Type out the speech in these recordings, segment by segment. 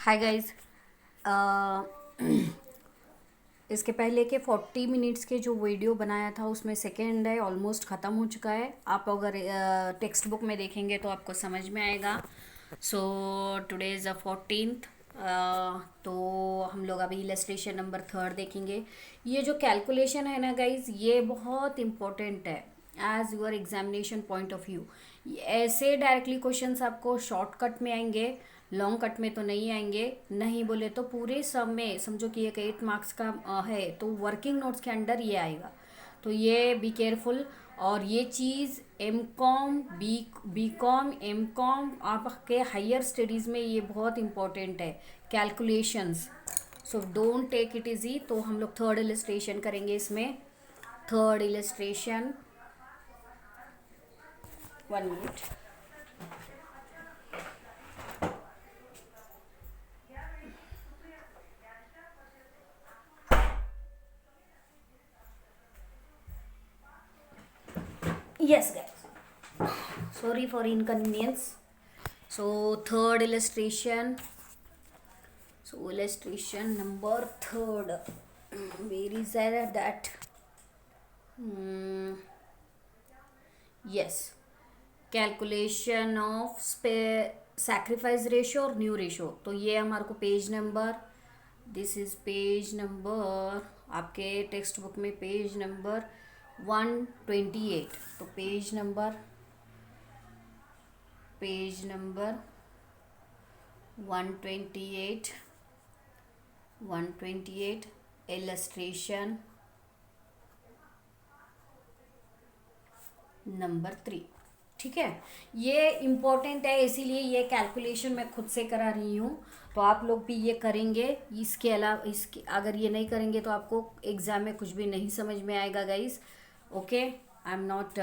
Hi guys. इसके पहले के 40 मिनट्स के जो वीडियो बनाया था उसमें सेकेंड है ऑलमोस्ट ख़त्म हो चुका है। आप अगर टेक्स्ट बुक में देखेंगे तो आपको समझ में आएगा। So today is the 14th। तो हम लोग अभी इलस्ट्रेशन नंबर 3 देखेंगे। ये जो कैलकुलेशन है ना गाइज, ये बहुत इम्पोर्टेंट है as your examination point of view. ऐसे डायरेक्टली क्वेश्चंस आपको शॉर्टकट में आएंगे, लॉन्ग कट में तो नहीं आएंगे। नहीं बोले तो पूरे सब में समझो कि एक 8 मार्क्स का है तो वर्किंग नोट्स के अंडर ये आएगा। तो ये बी केयरफुल। और ये चीज़ M com B com M com आपके हायर स्टडीज़ में ये बहुत इम्पोर्टेंट है, calculations. So don't take it easy. तो हम लोग थर्ड इलस्ट्रेशन करेंगे इसमें। Third illustration, 1 minute. Yes, guys. Sorry for inconvenience. So third illustration. So illustration number third. Where is that? Yes. Calculation of sacrifice ratio और new ratio. तो ये हमारे को page number, this is page number, आपके text book में page number 128। तो page number 128 illustration number 3। ठीक है, ये इम्पोर्टेंट है इसीलिए ये कैलकुलेशन मैं खुद से करा रही हूँ। तो आप लोग भी ये करेंगे। इसके अलावा इसके अगर ये नहीं करेंगे तो आपको एग्ज़ाम में कुछ भी नहीं समझ में आएगा guys. Okay, I am not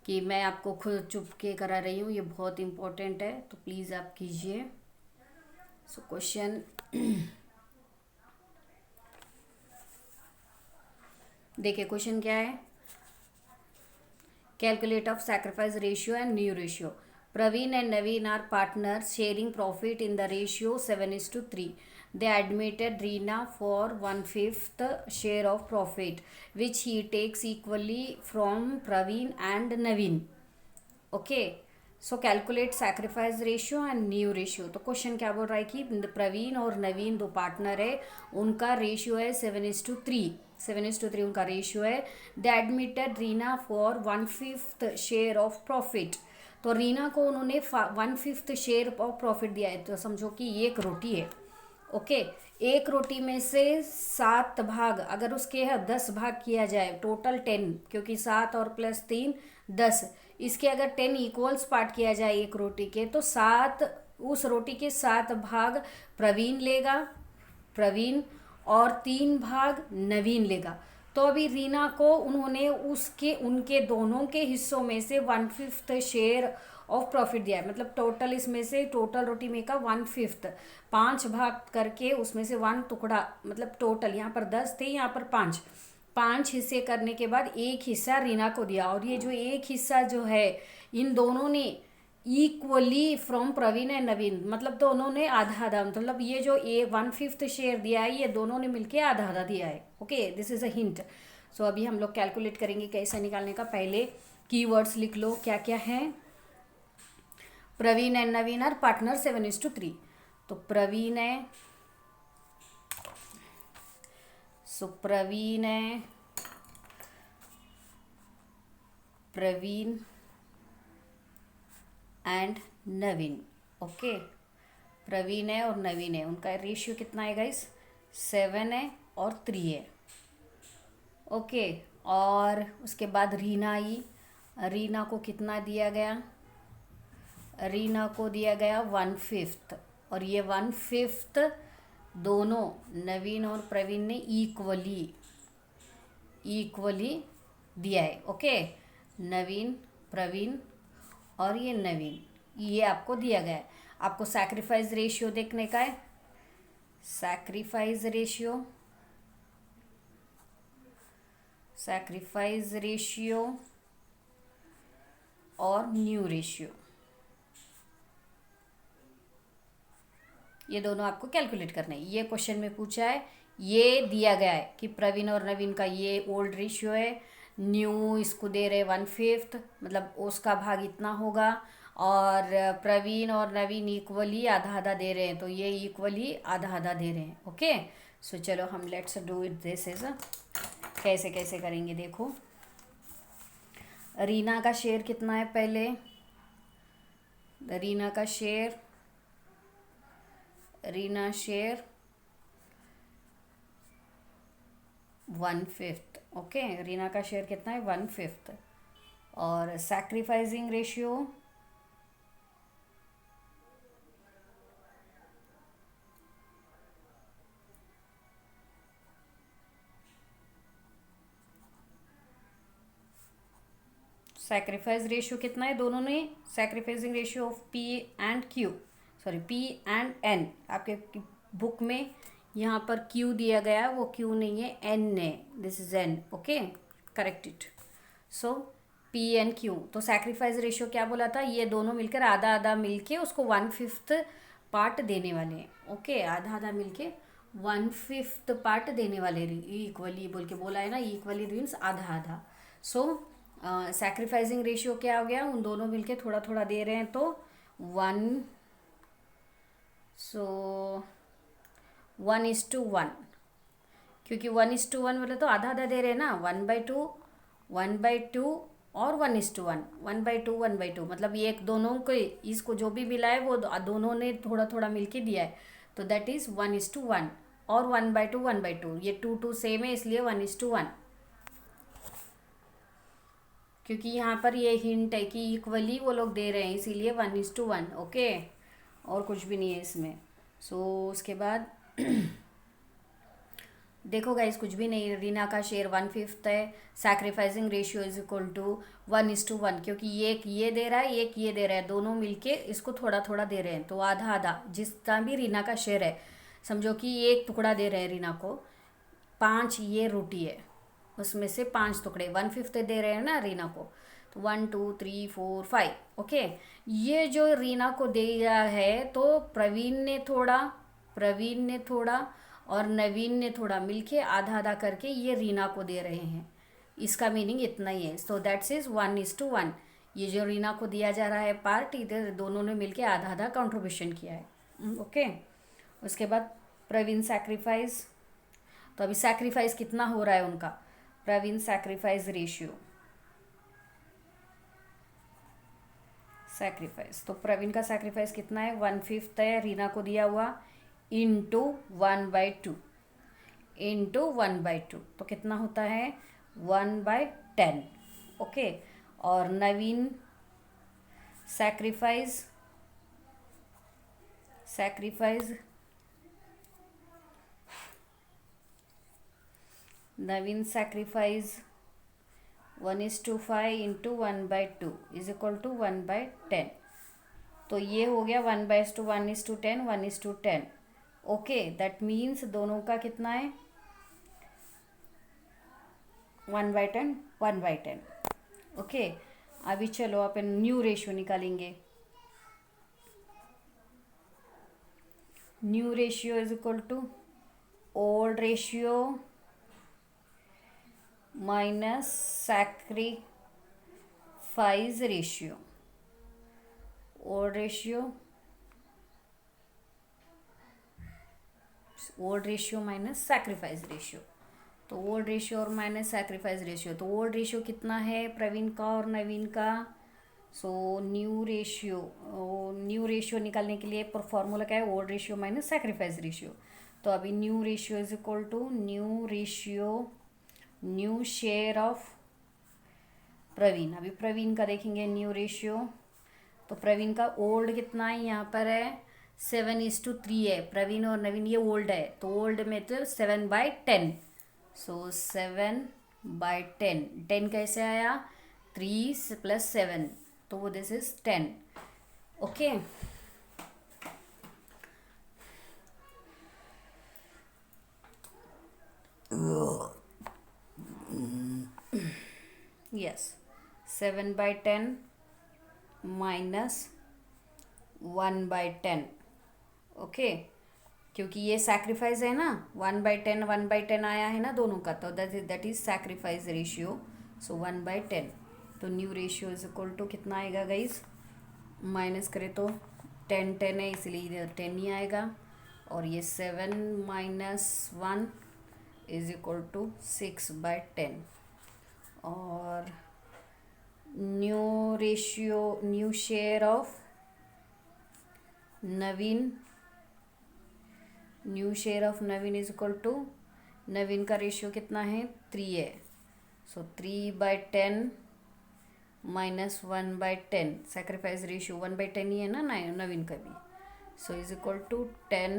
कि मैं आपको खुद चुप के करा रही हूँ, ये बहुत इम्पोर्टेंट है तो प्लीज़ आप कीजिए। सो क्वेश्चन देखिए, क्वेश्चन क्या है। Calculate of sacrifice ratio and new ratio. Praveen and Naveen are partners sharing profit in the ratio 7:3. They admitted Reena for 1/5 share of profit, which he takes equally from Praveen and Naveen. Okay. So calculate sacrifice ratio and new ratio. तो question क्या बोल रहा है कि प्रवीण और नवीन दो partner है, उनका रेशियो है 7:3। 7:3 उनका रेशियो है। They admitted Reena for 1/5 share of profit. तो रीना को उन्होंने 1/5 शेयर ऑफ प्रॉफिट दिया है। तो समझो कि एक रोटी है। ओके, एक रोटी में से 7 भाग अगर उसके है 10 भाग किया जाए, टोटल 10, क्योंकि 7 और +3 10। इसके अगर 10 इक्वल्स पार्ट किया जाए एक रोटी के, तो 7, उस रोटी के 7 भाग प्रवीण और 3 भाग नवीन लेगा। तो अभी रीना को उन्होंने उनके दोनों के हिस्सों में से 1/5 शेयर ऑफ प्रॉफिट दिया है। मतलब टोटल इसमें से टोटल रोटी में का 1/5, 5 भाग करके उसमें से 1 टुकड़ा, मतलब टोटल यहाँ पर 10 थे, यहाँ पर 5 हिस्से करने के बाद एक हिस्सा रीना को दिया। और ये जो एक हिस्सा जो है, इन दोनों ने इक्वली फ्रॉम प्रवीण एंड नवीन, मतलब दोनों ने आधा आधा, मतलब ये जो 1/5 शेयर दिया है ये दोनों ने मिलके आधा आधा दिया है। Okay, this is a hint. So अभी हम लोग कैलकुलेट करेंगे कैसे निकालने का। पहले कीवर्ड्स लिख लो क्या क्या है। Praveen and Naveen are partner 7:3। तो प्रवीण है, प्रवीण एंड नवीन। ओके, प्रवीण है और नवीन है, उनका रेशियो कितना है गाइस, 7 है और 3 है। ओके, और उसके बाद रीना आई। रीना को कितना दिया गया, रीना को दिया गया 1/5। और ये 1/5 दोनों नवीन और प्रवीण ने इक्वली दिया है। ओके, नवीन प्रवीण और ये नवीन, ये आपको दिया गया है। आपको सैक्रिफाइस रेशियो देखने का है। सैक्रिफाइस रेशियो और न्यू रेशियो, ये दोनों आपको कैलकुलेट करना है। ये क्वेश्चन में पूछा है, ये दिया गया है कि प्रवीण और नवीन का ये ओल्ड रेशियो है, न्यू इसको दे रहे 1/5, मतलब उसका भाग इतना होगा, और प्रवीण और नवीन इक्वली आधा आधा दे रहे हैं, तो ये इक्वली आधा आधा दे रहे हैं। ओके, सो चलो हम let's do it this is कैसे कैसे करेंगे देखो। रीना का शेयर कितना है पहले, रीना का शेयर 1/5। ओके, रीना का शेयर कितना है 1/5। और सैक्रिफाइसिंग रेशियो सैक्रिफाइस रेशियो कितना है दोनों ने, sacrificing ratio of P and Q, sorry P and N, आपके बुक में यहाँ पर क्यू दिया गया है, वो क्यू नहीं है, एन है, this is N. Okay, correct it. So P N Q, तो सैक्रिफाइस रेशियो क्या बोला था, ये दोनों मिलकर आधा आधा मिलके उसको 1/5 पार्ट देने वाले हैं। ओके, आधा आधा मिलके 1/5 पार्ट देने वाले, इक्वली बोल के बोला है ना, इक्वली मीन्स आधा आधा। सो सैक्रिफाइसिंग रेशियो क्या हो गया, उन दोनों मिलके थोड़ा थोड़ा दे रहे हैं, तो 1, सो 1:1, क्योंकि 1:1 बोले तो आधा आधा दे रहे हैं ना, 1/2 1/2 और 1:1, 1/2 1/2, मतलब ये एक दोनों को इसको जो भी मिला है वो दोनों ने थोड़ा थोड़ा मिलके दिया है, तो दैट इज 1:1। और 1/2 1/2, ये 2 सेम है, इसलिए 1:1, क्योंकि यहाँ पर ये हिंट है कि इक्वली वो लोग दे रहे हैं, इसीलिए 1:1। ओके, और कुछ भी नहीं है इसमें। सो उसके बाद देखो गाइस, कुछ भी नहीं, रीना का शेयर 1/5 है, sacrificing ratio is equal to 1:1, क्योंकि एक ये दे रहा है, एक ये दे रहा है, दोनों मिलके इसको थोड़ा थोड़ा दे रहे हैं, तो आधा आधा जितना भी रीना का शेयर है, समझो कि एक टुकड़ा दे रहे हैं रीना को, 5 ये रोटी है, उसमें से 5 टुकड़े 1/5 दे रहे हैं ना रीना को, तो 1 2 3 4 5। ओके, ये जो रीना को दिया है, तो प्रवीण ने थोड़ा और नवीन ने थोड़ा मिलके आधा आधा करके ये रीना को दे रहे हैं, इसका मीनिंग इतना ही है। सो दैट्स इज 1:1, ये जो रीना को दिया जा रहा है पार्ट, इधर दोनों ने मिलके आधा आधा कंट्रीब्यूशन किया है। ओके, उसके बाद प्रवीण सैक्रिफाइस, तो अभी सैक्रिफाइस कितना हो रहा है उनका, प्रवीण सैक्रिफाइस रेशियो, सैक्रिफाइस, तो प्रवीण का सैक्रिफाइस कितना है 1/5 है रीना को दिया हुआ, इंटू 1/2, तो कितना होता है 1/10। ओके, और Naveen sacrifice Naveen sacrifice 1:5 into 1/2 is equal to 1/10, तो ये हो गया 1:1:10 1:10। ओके, दैट मीन्स दोनों का कितना है 1/10 1/10। ओके, अभी चलो अपन न्यू रेशियो निकालेंगे। New ratio is equal to old ratio minus sacrifice ratio, old ratio minus sacrifice ratio, तो ओल्ड रेशियो और माइनस सैक्रिफाइस रेशियो, तो ओल्ड रेशियो कितना है प्रवीण का और नवीन का, सो न्यू रेशियो निकालने के लिए फॉर्मूला क्या है, old ratio minus sacrifice ratio. तो अभी new ratio is equal to new share of Praveen, अभी प्रवीण का देखेंगे न्यू रेशियो, तो प्रवीण का ओल्ड कितना है यहाँ पर है 7:3 है, प्रवीण और नवीन ये ओल्ड है, तो ओल्ड में तो 7/10, सो 7/10, 10 कैसे आया 3 + 7, तो this is 10। Okay, yes 7/10 minus 1/10। Okay, क्योंकि ये सैक्रिफाइस है ना, 1/10 1/10 आया है ना दोनों का, तो that is sacrifice ratio, so 1/10। तो new ratio is equal to कितना आएगा गाइज, माइनस करें तो 10 है इसलिए इधर 10 ही आएगा, और ये 7 - 1 इज इक्वल टू 6/10। और new ratio, new share of Naveen, new share of Naveen is equal to, Naveen का रेशियो कितना है 3 है, सो 3/10 - 1/10, सेक्रीफाइस रेशियो 1/10 ही है ना नवीन का भी, so is equal to 10,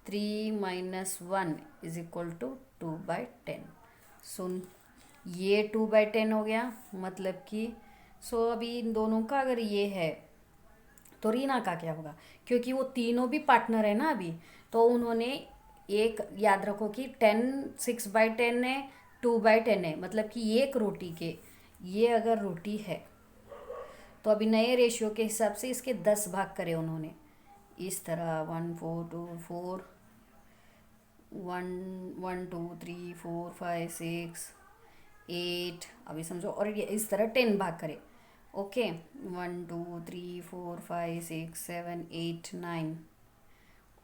3 - 1 is equal to 2/10। So ये 2/10 हो गया, मतलब कि सो अभी इन दोनों का अगर ये है तो रीना का क्या होगा, क्योंकि वो तीनों भी पार्टनर है ना अभी, तो उन्होंने एक याद रखो कि 6/10 है, 2/10 है, मतलब कि एक रोटी के, ये अगर रोटी है तो अभी नए रेशियो के हिसाब से इसके 10 भाग करे उन्होंने, इस तरह 1 4 2 4 1 1 2 3 4 5 6 8, अभी समझो, और ये इस तरह 10 भाग करे। ओके, 1 2 3 4 5 6 7 8 9,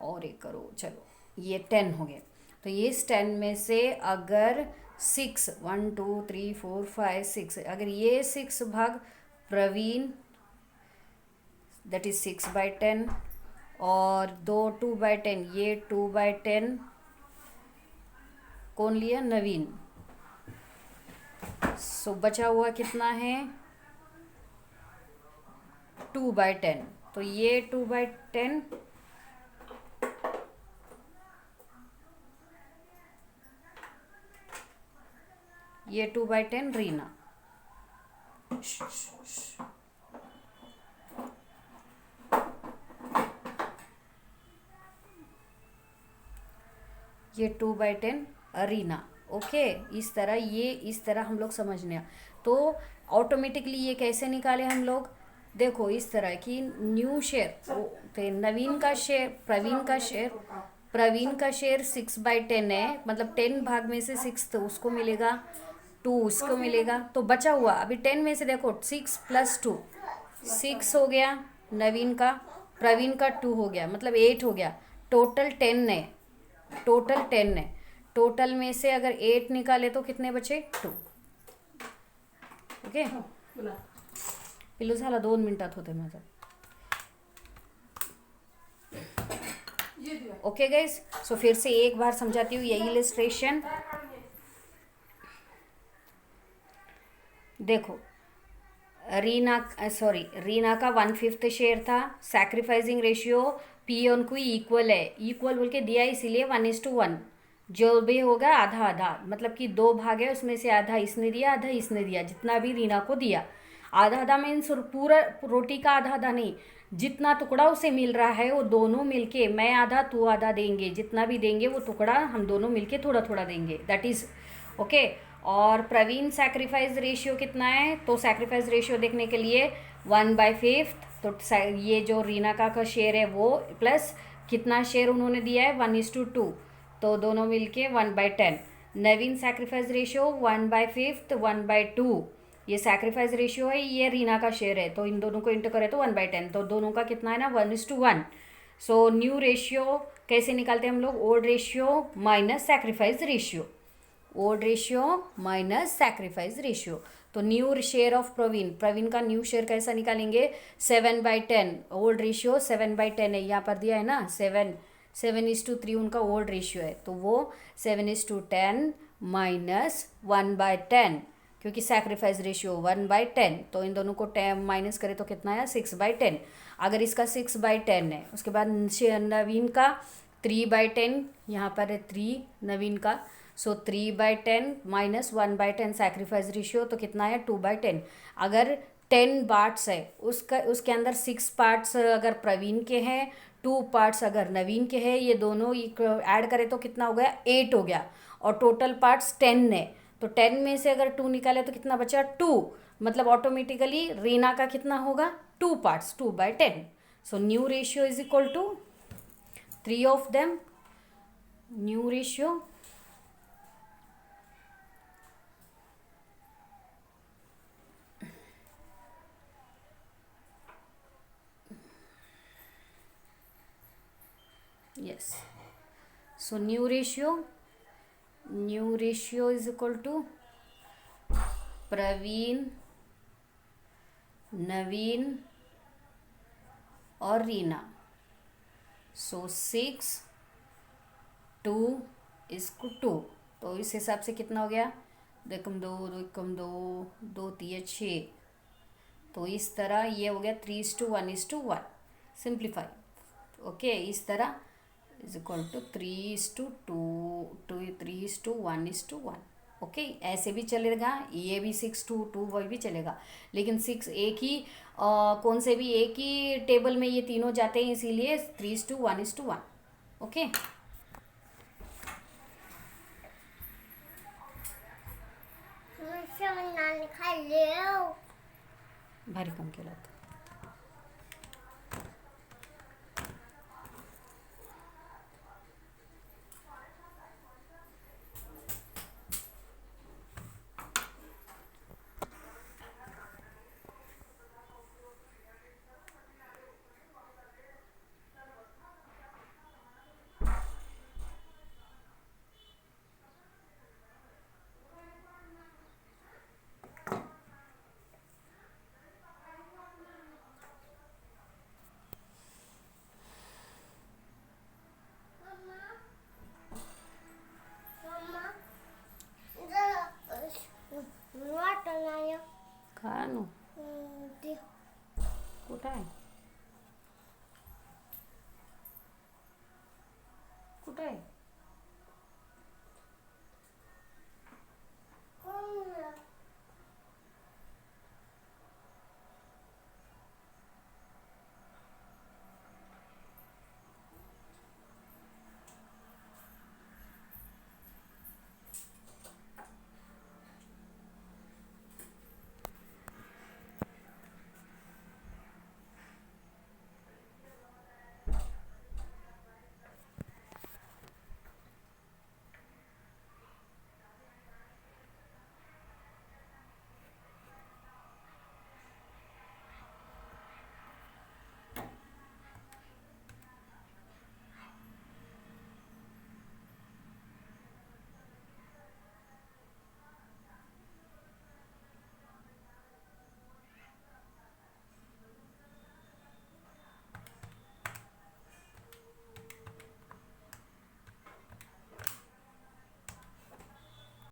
और एक करो, चलो ये 10 हो गए। तो ये इस 10 में से अगर 6 1 2 3 4 5 6, अगर ये 6 भाग प्रवीण, दैट इज 6/10, और 2/10, ये 2/10 कौन लिया, नवीन। सो बचा हुआ कितना है 2/10, तो ये 2/10, ये 2/10 रीना। ये 2/10 रीना। ओके, इस तरह, ये इस तरह हम लोग समझने, तो ऑटोमेटिकली ये कैसे निकाले हम लोग, देखो इस तरह की न्यू शेयर, नवीन का शेयर, प्रवीण का शेयर 6/10 है, मतलब 10 भाग में से 6 तो उसको मिलेगा, 2 उसको मिलेगा, तो बचा हुआ अभी 10 में से देखो 6 + 2 6 हो गया नवीन का, प्रवीण का 2 हो गया, मतलब 8 हो गया, टोटल 10 है, टोटल 10 है, टोटल में से अगर 8 निकाले तो कितने बचे 2। ओके, पिल्लू झाला 2 मिनिटात होते माझं। ओके गाइज, सो फिर से एक बार समझाती हूँ ये इलिस्ट्रेशन। देखो रीना का 1/5 शेयर था, sacrificing ratio P on Q equal है, इक्वल बोल के दिया इसीलिए 1:1, जो भी होगा आधा आधा, मतलब कि 2 भाग है उसमें से आधा इसने दिया आधा इसने दिया, जितना भी रीना को दिया, आधा आधा मीन्स पूरा रोटी का आधा आधा नहीं, जितना टुकड़ा उसे मिल रहा है वो दोनों मिलके, मैं आधा तू आधा देंगे, जितना भी देंगे वो टुकड़ा हम दोनों मिलके थोड़ा थोड़ा देंगे, दैट इज ओके। और प्रवीण सैक्रिफाइस रेशियो कितना है, तो सैक्रिफाइस रेशियो देखने के लिए 1/5, तो ये जो रीना का शेयर है वो प्लस कितना शेयर उन्होंने दिया है 1:2, तो दोनों मिलके 1/10। नवीन सैक्रिफाइस रेशियो 1/5 1/2, ये सैक्रिफाइस रेशियो है, ये रीना का शेयर है, तो इन दोनों को इंटू करें तो 1/10, तो दोनों का कितना है ना 1:1। सो न्यू रेशियो कैसे निकालते हैं हम लोग, old ratio minus sacrifice ratio, old ratio minus sacrifice ratio. तो न्यू शेयर ऑफ प्रवीण का न्यू शेयर कैसा निकालेंगे, 7/10, ओल्ड रेशियो 7/10 है, यहाँ पर दिया है ना 7:3 उनका ओल्ड रेशियो है, तो वो 7:10 माइनस 1/10, क्योंकि सैक्रिफाइस रेशियो 1/10, तो इन दोनों को माइनस करें तो कितना है 6/10। अगर इसका 6/10 है, उसके बाद नवीन का 3/10, यहाँ पर है 3 नवीन का, सो 3/10 माइनस 1/10 सैक्रिफाइस रेशियो, तो कितना है 2/10। अगर 10 पार्ट्स है उसके अंदर 6 पार्ट्स अगर प्रवीण के हैं, 2 पार्ट्स अगर नवीन के हैं, ये दोनों ऐड करें तो कितना हो गया 8 हो गया, और टोटल पार्ट्स 10 है, तो 10 में से अगर 2 निकाले तो कितना बचा 2, मतलब ऑटोमेटिकली रीना का कितना होगा 2 parts 2/10। So new ratio is equal to 3 of them. New ratio. Yes. So new ratio is equal to Praveen, Naveen और रीना. सो 6 2 is 2. तो इस हिसाब से कितना हो गया, दो एकम दो, दो एकम दो, दो तीन 6. तो इस तरह ये हो गया 3:1:1. सिंप्लीफाई. ओके, इस तरह इज इक्वल टू 3:2, 3:1:1. ओके, ऐसे भी चलेगा, ये भी 6:2 वही भी चलेगा. लेकिन 6 एक ही कौन से भी एक ही टेबल में ये तीनों जाते हैं, इसीलिए 3:1:1. ओके. भारी कम केलं होतं. काय नो कुठं आहे, कुठं आहे.